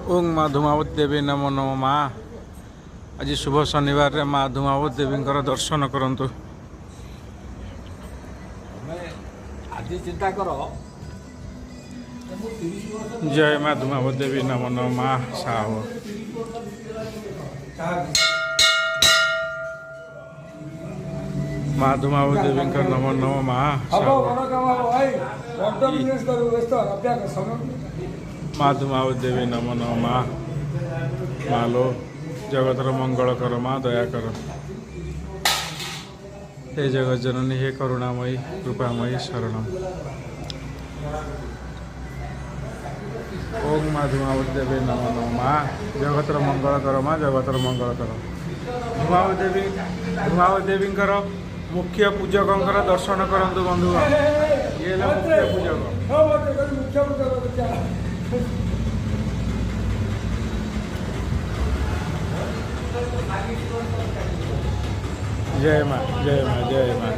ओं माँ धूमावती देवी नमो नमो माँ। आज शुभ शनिवार रे माँ धूमावती देवी दर्शन करंतु। आज चिंता कर जय माँ धूमावती देवी नमो नमो माँ साहो। माँ धूमावती देवी नमो नमो माँ साहो। माँ धूमावती देवी नमो नमो माँ। माँ लो जगतर मंगल कर माँ दया कर। हे जगत जननी हे करुणामयी कृपामयी शरणम। ओम माँ धूमावती देवी नमो नमो माँ। जगतर मंगल कर माँ जगतर मंगल कर। धूमावती देवी मुख्य पूजक दर्शन करंतु बंधु। ये मुख्य पूजक। जय माँ जय माँ जय माँ।